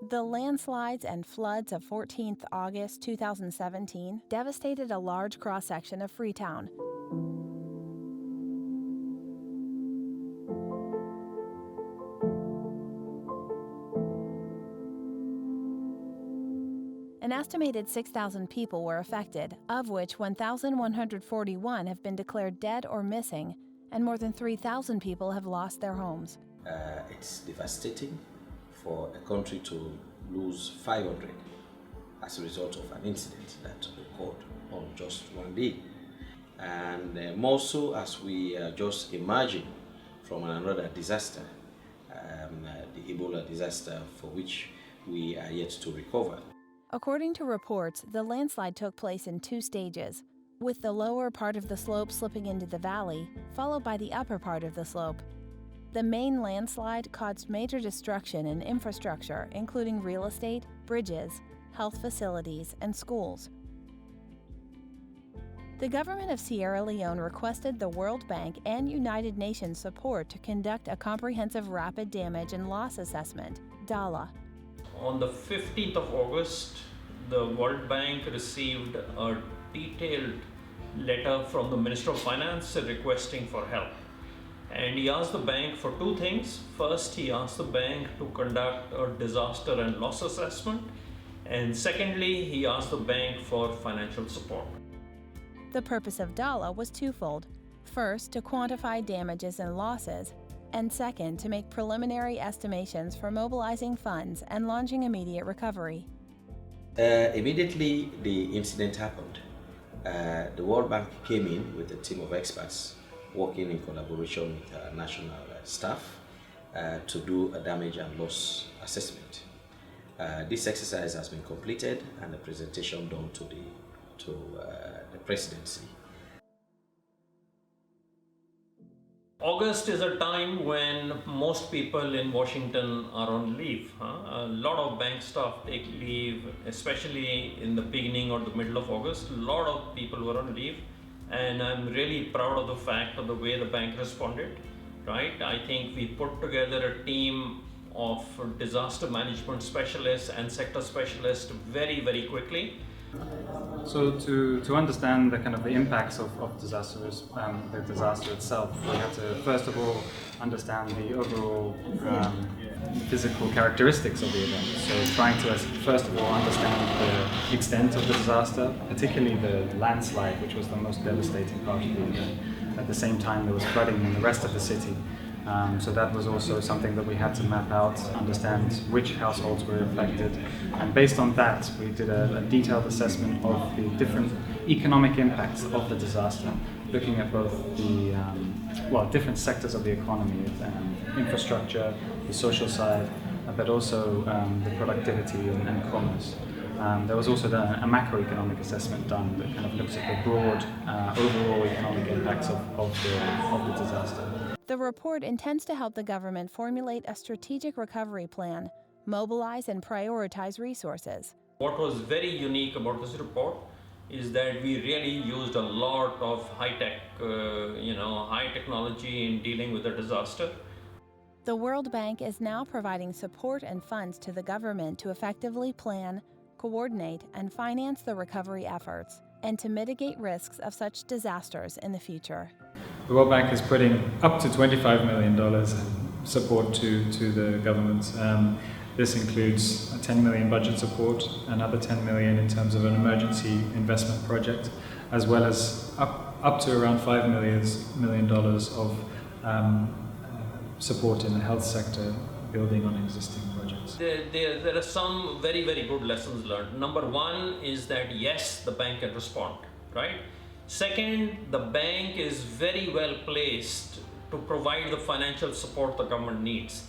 The landslides and floods of 14th August 2017 devastated a large cross-section of Freetown. An estimated 6,000 people were affected, of which 1,141 have been declared dead or missing, and more than 3,000 people have lost their homes. It's devastating for a country to lose 500 as a result of an incident that occurred on just one day. And more so as we are just emerging from another disaster, the Ebola disaster, for which we are yet to recover. According to reports, the landslide took place in 2 stages, with the lower part of the slope slipping into the valley, followed by the upper part of the slope. The main landslide caused major destruction in infrastructure, including real estate, bridges, health facilities, and schools. The government of Sierra Leone requested the World Bank and United Nations support to conduct a comprehensive rapid damage and loss assessment, DALA. On the 15th of August, the World Bank received a detailed letter from the Minister of Finance requesting for help. And he asked the bank for 2 things. First, he asked the bank to conduct a disaster and loss assessment. And secondly, he asked the bank for financial support. The purpose of DALA was twofold. First, to quantify damages and losses, and second, to make preliminary estimations for mobilizing funds and launching immediate recovery. Immediately the incident happened, the World Bank came in with a team of experts working in collaboration with national staff to do a damage and loss assessment. This exercise has been completed and the presentation done to the presidency. August is a time when most people in Washington are on leave. A lot of bank staff take leave, especially in the beginning or the middle of August. A lot of people were on leave, and I'm really proud of the fact of the way the bank responded. Right? I think we put together a team of disaster management specialists and sector specialists very, very quickly. So to understand the kind of the impacts of disasters, the disaster itself, we have to first of all understand the overall physical characteristics of the event. So trying to first of all understand the extent of the disaster, particularly the landslide, which was the most devastating part of the event. At the same time, there was flooding in the rest of the city. So that was also something that we had to map out, understand which households were affected, and based on that we did a detailed assessment of the different economic impacts of the disaster, looking at both the different sectors of the economy, infrastructure, the social side, but also the productivity and commerce. There was also a macroeconomic assessment done that kind of looks at the broad overall economic impacts of the disaster. The report intends to help the government formulate a strategic recovery plan, mobilize and prioritize resources. What was very unique about this report is that we really used a lot of high-tech, high technology in dealing with the disaster. The World Bank is now providing support and funds to the government to effectively plan, coordinate, and finance the recovery efforts, and to mitigate risks of such disasters in the future. The World Bank is putting up to $25 million support to the government. This includes a $10 million budget support, another $10 million in terms of an emergency investment project, as well as up to around $5 million of support in the health sector, building on existing projects. There are some very, very good lessons learned. Number one is that yes, the bank can respond, right? Second, the bank is very well placed to provide the financial support the government needs.